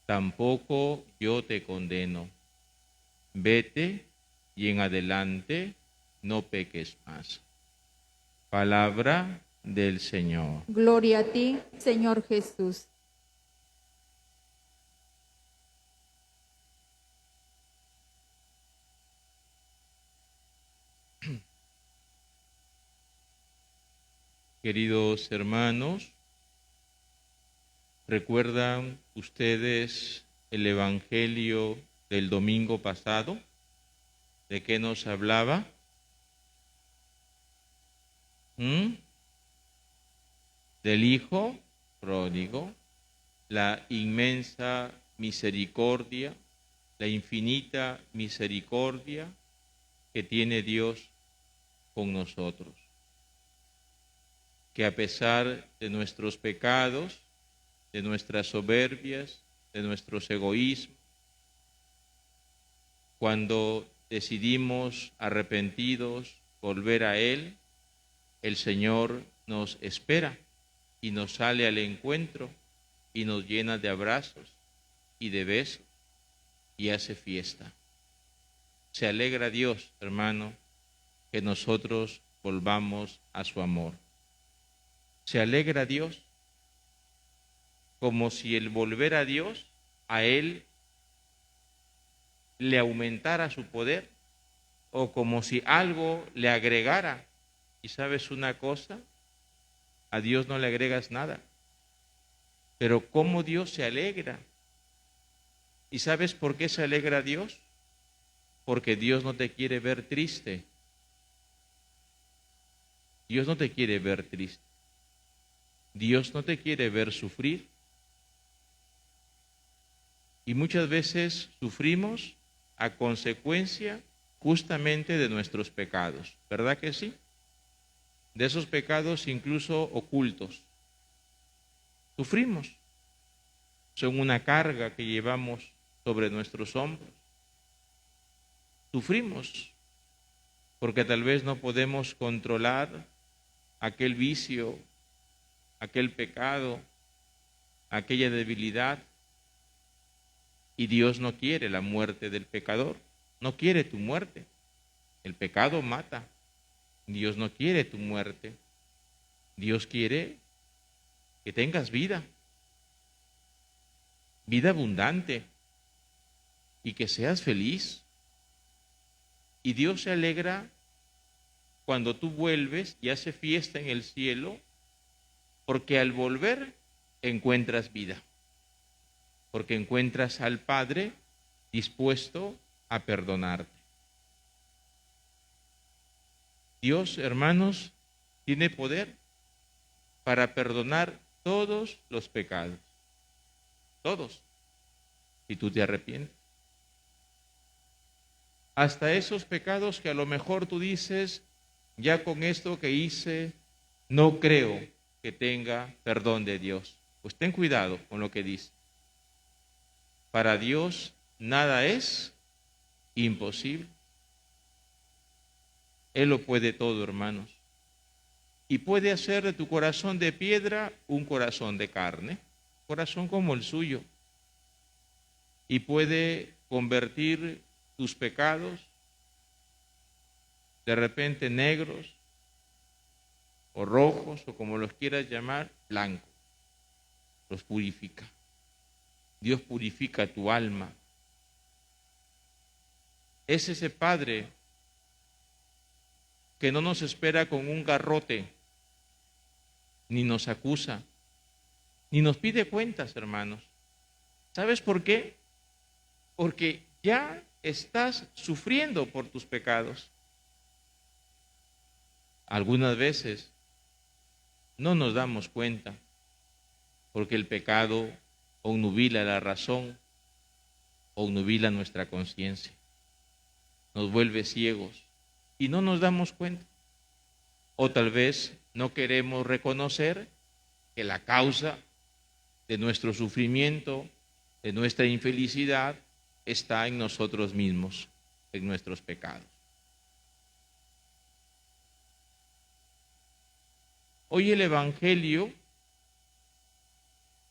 tampoco yo te condeno. Vete y en adelante no peques más. Palabra del Señor. Gloria a ti, Señor Jesús. Queridos hermanos, ¿recuerdan ustedes el Evangelio del domingo pasado? ¿De qué nos hablaba? Del Hijo pródigo, la inmensa misericordia, la infinita misericordia que tiene Dios con nosotros. Que a pesar de nuestros pecados, de nuestras soberbias, de nuestros egoísmos, cuando decidimos arrepentidos volver a Él, el Señor nos espera y nos sale al encuentro y nos llena de abrazos y de besos y hace fiesta. Se alegra Dios, hermano, que nosotros volvamos a su amor. Se alegra Dios como si el volver a Dios, a Él le aumentara su poder o como si algo le agregara. ¿Y sabes una cosa? A Dios no le agregas nada. Pero ¿cómo Dios se alegra? ¿Y sabes por qué se alegra Dios? Porque Dios no te quiere ver triste. Dios no te quiere ver triste. Dios no te quiere ver sufrir. Y muchas veces sufrimos a consecuencia justamente de nuestros pecados. ¿Verdad que sí? De esos pecados incluso ocultos. Sufrimos. Son una carga que llevamos sobre nuestros hombros. Sufrimos porque tal vez no podemos controlar aquel vicio, aquel pecado, aquella debilidad. Y Dios no quiere la muerte del pecador, no quiere tu muerte. El pecado mata. Dios no quiere tu muerte. Dios quiere que tengas vida, vida abundante y que seas feliz. Y Dios se alegra cuando tú vuelves y hace fiesta en el cielo, porque al volver encuentras vida, porque encuentras al Padre dispuesto a perdonarte. Dios, hermanos, tiene poder para perdonar todos los pecados, todos, si tú te arrepientes. Hasta esos pecados que a lo mejor tú dices, ya con esto que hice, no creo que tenga perdón de Dios. Pues ten cuidado con lo que dice. Para Dios nada es imposible. Él lo puede todo, hermanos. Y puede hacer de tu corazón de piedra un corazón de carne, corazón como el suyo. Y puede convertir tus pecados de repente negros o rojos o como los quieras llamar, blancos. Los purifica. Dios purifica tu alma. Es ese Padre que no nos espera con un garrote, ni nos acusa, ni nos pide cuentas, hermanos. ¿Sabes por qué? Porque ya estás sufriendo por tus pecados. Algunas veces no nos damos cuenta, porque el pecado obnubila la razón, obnubila nuestra conciencia, nos vuelve ciegos y no nos damos cuenta. O tal vez no queremos reconocer que la causa de nuestro sufrimiento, de nuestra infelicidad, está en nosotros mismos, en nuestros pecados. Hoy el Evangelio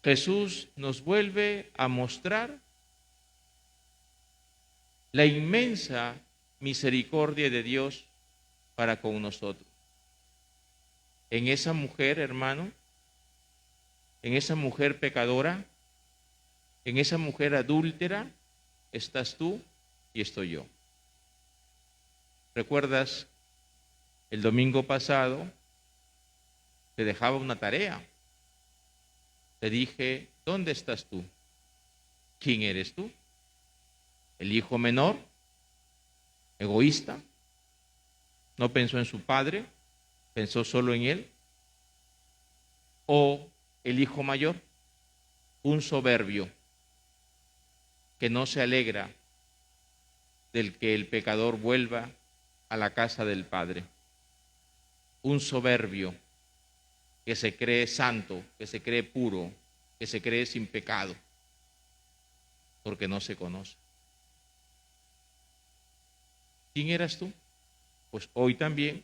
Jesús nos vuelve a mostrar la inmensa misericordia de Dios para con nosotros. En esa mujer, hermano, en esa mujer pecadora, en esa mujer adúltera, estás tú y estoy yo. ¿Recuerdas? El domingo pasado te dejaba una tarea. Te dije, ¿dónde estás tú? ¿Quién eres tú? ¿El hijo menor? ¿Egoísta? ¿No pensó en su padre? ¿Pensó solo en él? ¿O el hijo mayor? Un soberbio que no se alegra del que el pecador vuelva a la casa del Padre. Un soberbio que se cree santo, que se cree puro, que se cree sin pecado, porque no se conoce. ¿Quién eras tú? Pues hoy también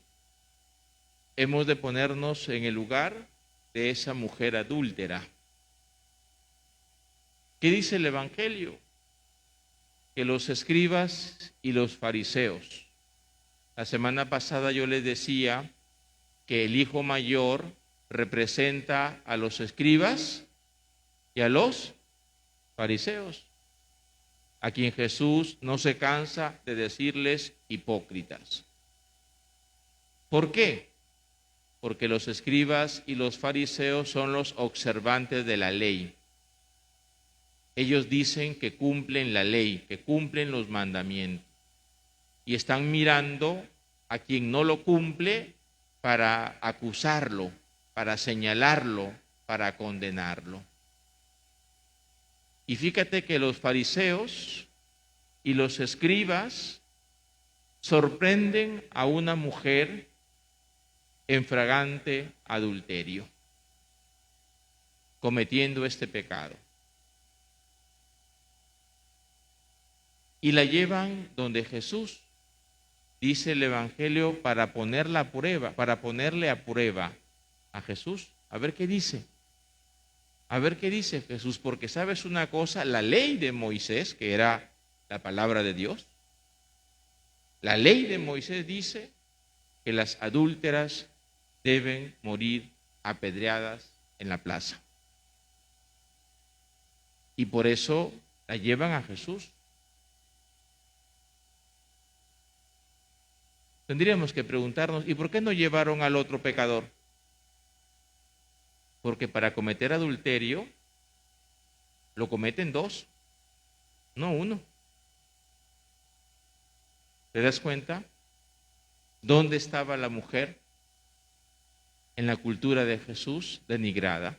hemos de ponernos en el lugar de esa mujer adúltera. ¿Qué dice el Evangelio? Que los escribas y los fariseos. La semana pasada yo les decía que el hijo mayor representa a los escribas y a los fariseos, a quien Jesús no se cansa de decirles hipócritas. ¿Por qué? Porque los escribas y los fariseos son los observantes de la ley. Ellos dicen que cumplen la ley, que cumplen los mandamientos, y están mirando a quien no lo cumple para acusarlo, para señalarlo, para condenarlo. Y fíjate que los fariseos y los escribas sorprenden a una mujer en flagrante adulterio, cometiendo este pecado. Y la llevan donde Jesús, dice el Evangelio, para ponerla a prueba, para ponerle a prueba a Jesús. A ver qué dice. A ver qué dice Jesús, porque sabes una cosa, la ley de Moisés, que era la palabra de Dios, la ley de Moisés dice que las adúlteras deben morir apedreadas en la plaza. Y por eso la llevan a Jesús. Tendríamos que preguntarnos, ¿y por qué no llevaron al otro pecador? Porque para cometer adulterio lo cometen dos, no uno. ¿Te das cuenta? ¿Dónde estaba la mujer en la cultura de Jesús? Denigrada.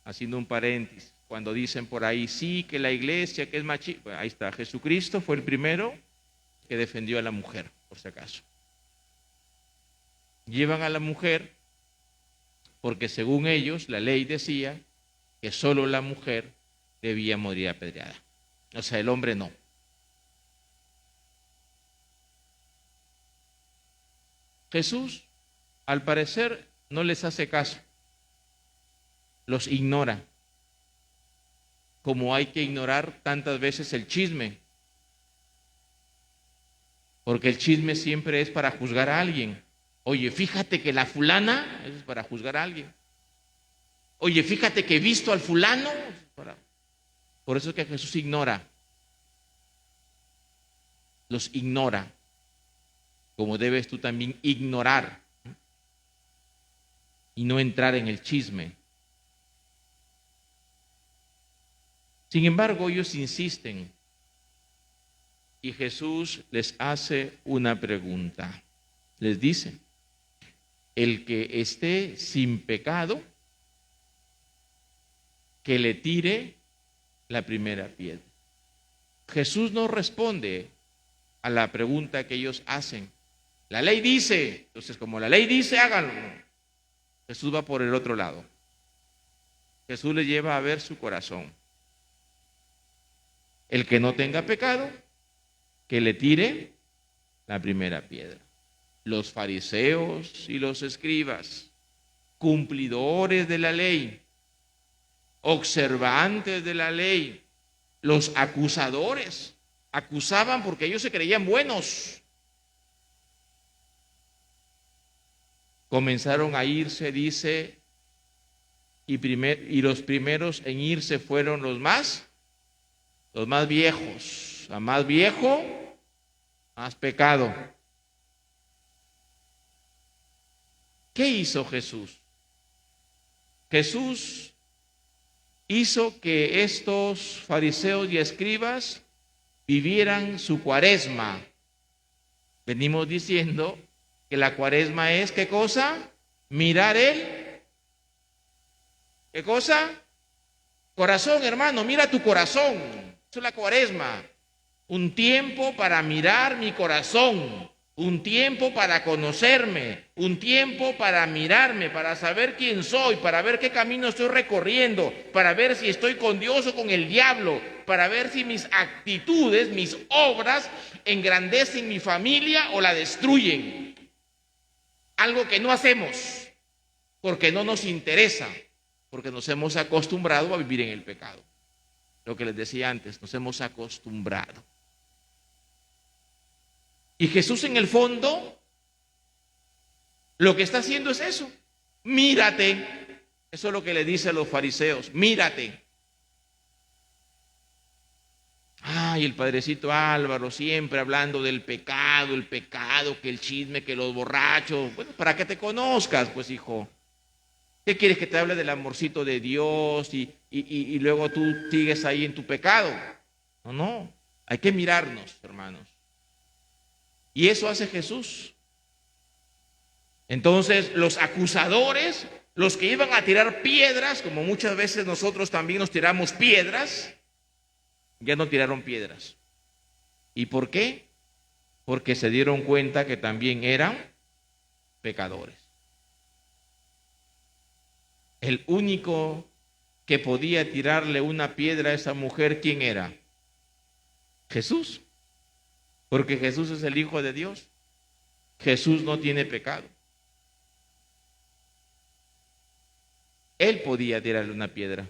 Haciendo un paréntesis, cuando dicen por ahí, sí, que la iglesia, que es machista, bueno, ahí está, Jesucristo fue el primero que defendió a la mujer, por si acaso. Llevan a la mujer porque según ellos la ley decía que solo la mujer debía morir apedreada. O sea, el hombre no. Jesús, al parecer, no les hace caso. Los ignora. Como hay que ignorar tantas veces el chisme. Porque el chisme siempre es para juzgar a alguien. Oye, fíjate que la fulana, eso es para juzgar a alguien. Oye, fíjate que he visto al fulano. Por eso es que Jesús ignora. Los ignora. Como debes tú también ignorar. Y no entrar en el chisme. Sin embargo, ellos insisten. Y Jesús les hace una pregunta. Les dice, el que esté sin pecado, que le tire la primera piedra. Jesús no responde a la pregunta que ellos hacen. La ley dice, entonces como la ley dice, háganlo. Jesús va por el otro lado. Jesús le lleva a ver su corazón. El que no tenga pecado, que le tire la primera piedra. Los fariseos y los escribas, cumplidores de la ley, observantes de la ley, los acusadores, acusaban porque ellos se creían buenos. Comenzaron a irse, dice, y los primeros en irse fueron los más viejos. A más viejo, más pecado. ¿Qué hizo Jesús? Jesús hizo que estos fariseos y escribas vivieran su cuaresma. Venimos diciendo que la cuaresma es, ¿qué cosa? Mirar ¿qué cosa? Corazón, hermano, mira tu corazón. Eso es la cuaresma. Un tiempo para mirar mi corazón. Un tiempo para conocerme. Un tiempo para mirarme, para saber quién soy, para ver qué camino estoy recorriendo, para ver si estoy con Dios o con el diablo, para ver si mis actitudes, mis obras engrandecen mi familia o la destruyen. Algo que no hacemos porque no nos interesa, porque nos hemos acostumbrado a vivir en el pecado. Lo que les decía antes, nos hemos acostumbrado. Y Jesús en el fondo lo que está haciendo es eso. Mírate. Eso es lo que le dice a los fariseos. Mírate. Ay, el padrecito Álvaro siempre hablando del pecado, que el chisme, que los borrachos. Bueno, para que te conozcas, pues hijo. ¿Qué quieres, que te hable del amorcito de Dios y luego tú sigues ahí en tu pecado? No. Hay que mirarnos, hermanos. Y eso hace Jesús. Entonces, los acusadores, los que iban a tirar piedras, como muchas veces nosotros también nos tiramos piedras, ya no tiraron piedras. ¿Y por qué? Porque se dieron cuenta que también eran pecadores. El único que podía tirarle una piedra a esa mujer, ¿quién era? Jesús. Porque Jesús es el Hijo de Dios. Jesús no tiene pecado. Él podía tirarle una piedra.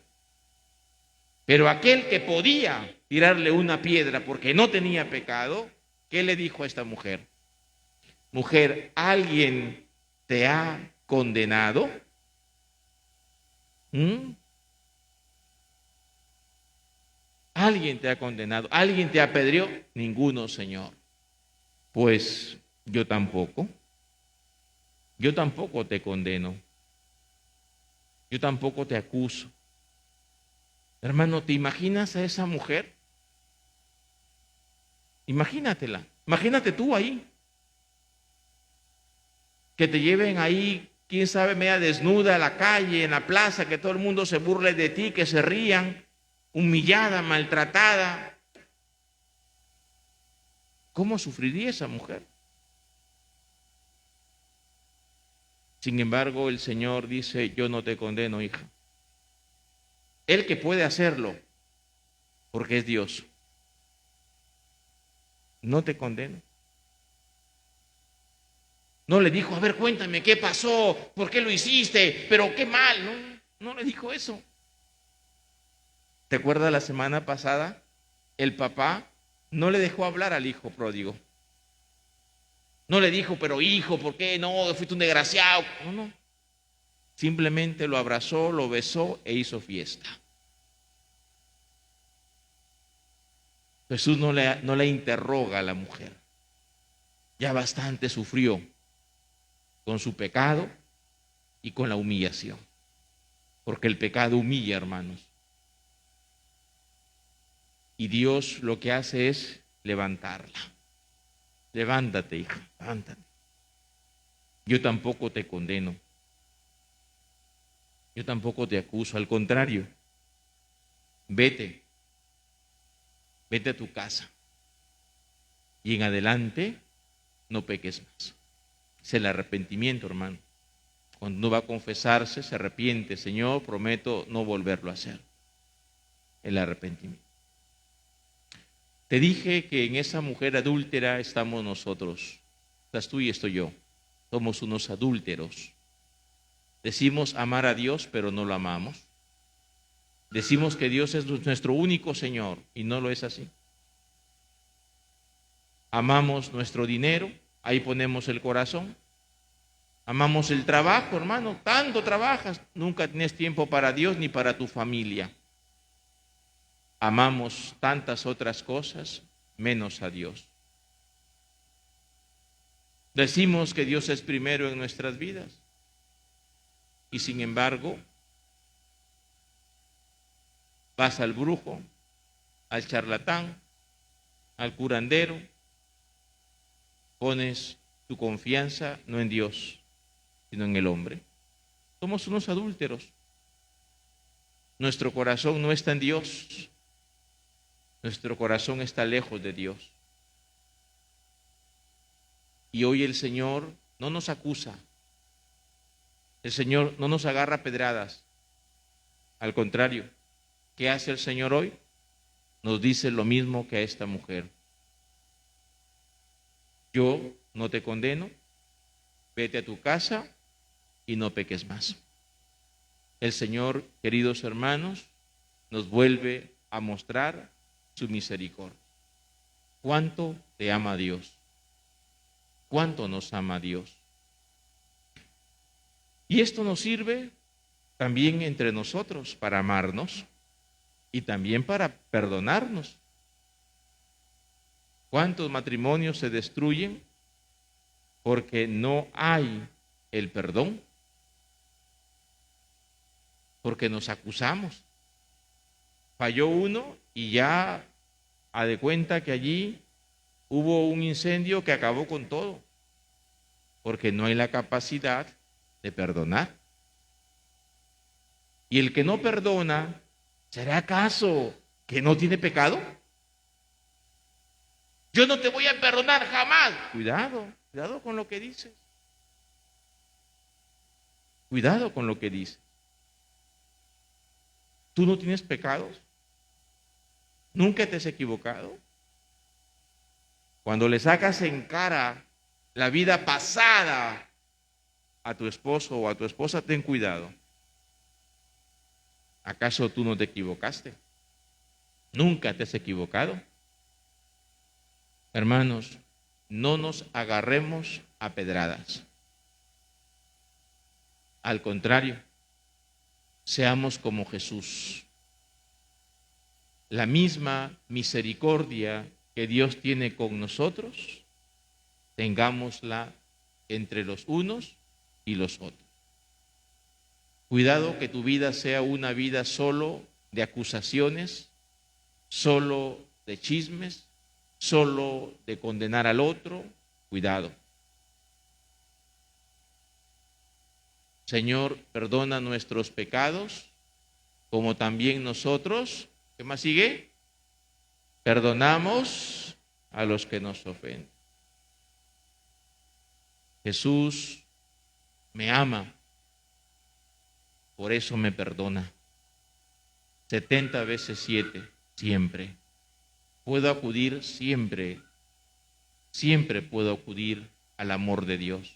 Pero aquel que podía tirarle una piedra porque no tenía pecado, ¿qué le dijo a esta mujer? Mujer, ¿alguien te ha condenado? ¿Alguien te ha condenado? ¿Alguien te apedreó? Ninguno, Señor. Pues yo tampoco. Yo tampoco te condeno. Yo tampoco te acuso. Hermano, ¿te imaginas a esa mujer? Imagínatela. Imagínate tú ahí. Que te lleven ahí, quién sabe, media desnuda a la calle, en la plaza, que todo el mundo se burle de ti, que se rían, humillada, maltratada. ¿Cómo sufriría esa mujer? Sin embargo, el Señor dice, yo no te condeno, hija. Él que puede hacerlo, porque es Dios. No te condeno. No le dijo, a ver, cuéntame, ¿qué pasó? ¿Por qué lo hiciste? Pero qué mal. No le dijo eso. ¿Te acuerdas la semana pasada? El papá no le dejó hablar al hijo pródigo. No le dijo, pero hijo, ¿por qué no? Fuiste un desgraciado. No. Simplemente lo abrazó, lo besó e hizo fiesta. Jesús no le interroga a la mujer. Ya bastante sufrió con su pecado y con la humillación. Porque el pecado humilla, hermanos. Y Dios lo que hace es levantarla. Levántate, hija, levántate. Yo tampoco te condeno. Yo tampoco te acuso. Al contrario, vete a tu casa. Y en adelante no peques más. Es el arrepentimiento, hermano. Cuando uno va a confesarse, se arrepiente. Señor, prometo no volverlo a hacer. El arrepentimiento. Te dije que en esa mujer adúltera estamos nosotros. Estás tú y estoy yo. Somos unos adúlteros. Decimos amar a Dios, pero no lo amamos. Decimos que Dios es nuestro único Señor y no lo es así. Amamos nuestro dinero, ahí ponemos el corazón. Amamos el trabajo, hermano, tanto trabajas, nunca tienes tiempo para Dios ni para tu familia. Amamos tantas otras cosas, menos a Dios. Decimos que Dios es primero en nuestras vidas y sin embargo vas al brujo, al charlatán, al curandero, pones tu confianza no en Dios, sino en el hombre. Somos unos adúlteros. Nuestro corazón no está en Dios. Nuestro corazón está lejos de Dios. Y hoy el Señor no nos acusa. El Señor no nos agarra a pedradas. Al contrario, ¿qué hace el Señor hoy? Nos dice lo mismo que a esta mujer. Yo no te condeno, vete a tu casa y no peques más. El Señor, queridos hermanos, nos vuelve a mostrar su misericordia. ¿Cuánto te ama Dios? ¿Cuánto nos ama Dios? Y esto nos sirve también entre nosotros para amarnos y también para perdonarnos. ¿Cuántos matrimonios se destruyen porque no hay el perdón? Porque nos acusamos. Falló uno y ya a de cuenta que allí hubo un incendio que acabó con todo, porque no hay la capacidad de perdonar. Y el que no perdona, ¿será acaso que no tiene pecado? Yo no te voy a perdonar jamás. Cuidado, cuidado con lo que dices. Cuidado con lo que dices. ¿Tú no tienes pecados? ¿Nunca te has equivocado? Cuando le sacas en cara la vida pasada a tu esposo o a tu esposa, ten cuidado. ¿Acaso tú no te equivocaste? ¿Nunca te has equivocado? Hermanos, no nos agarremos a pedradas. Al contrario, seamos como Jesús. La misma misericordia que Dios tiene con nosotros, tengámosla entre los unos y los otros. Cuidado que tu vida sea una vida solo de acusaciones, solo de chismes, solo de condenar al otro. Cuidado. Señor, perdona nuestros pecados, como también nosotros, ¿qué más sigue? Perdonamos a los que nos ofenden. Jesús me ama, por eso me perdona. 70 veces 7, siempre. Puedo acudir siempre, siempre puedo acudir al amor de Dios.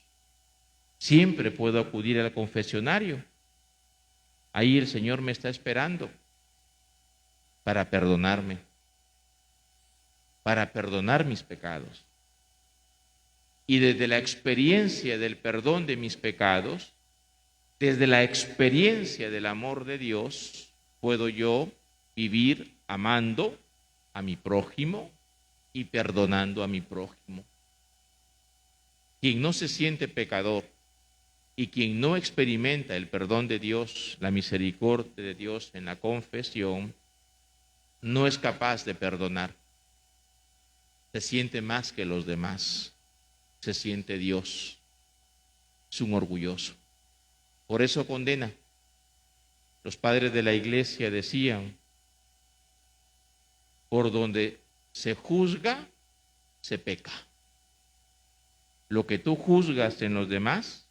Siempre puedo acudir al confesionario. Ahí el Señor me está esperando para perdonarme, para perdonar mis pecados. Y desde la experiencia del perdón de mis pecados, desde la experiencia del amor de Dios, puedo yo vivir amando a mi prójimo y perdonando a mi prójimo. Quien no se siente pecador y quien no experimenta el perdón de Dios, la misericordia de Dios en la confesión, no es capaz de perdonar. Se siente más que los demás. Se siente Dios. Es un orgulloso. Por eso condena. Los padres de la iglesia decían, por donde se juzga, se peca. Lo que tú juzgas en los demás,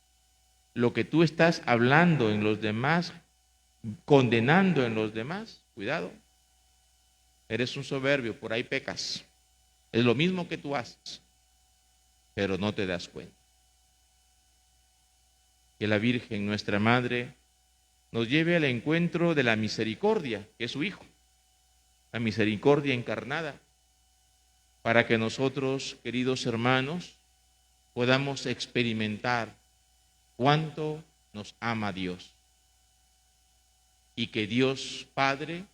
lo que tú estás hablando en los demás, condenando en los demás, cuidado. Eres un soberbio, por ahí pecas. Es lo mismo que tú haces, pero no te das cuenta. Que la Virgen, nuestra Madre, nos lleve al encuentro de la misericordia, que es su Hijo, la misericordia encarnada, para que nosotros, queridos hermanos, podamos experimentar cuánto nos ama Dios y que Dios Padre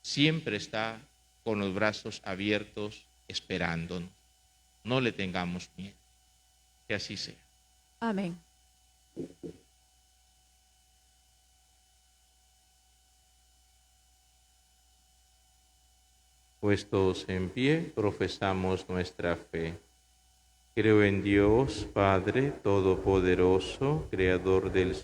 siempre está con los brazos abiertos esperándonos. No le tengamos miedo. Que así sea. Amén. Puestos en pie, profesamos nuestra fe. Creo en Dios, Padre Todopoderoso, Creador del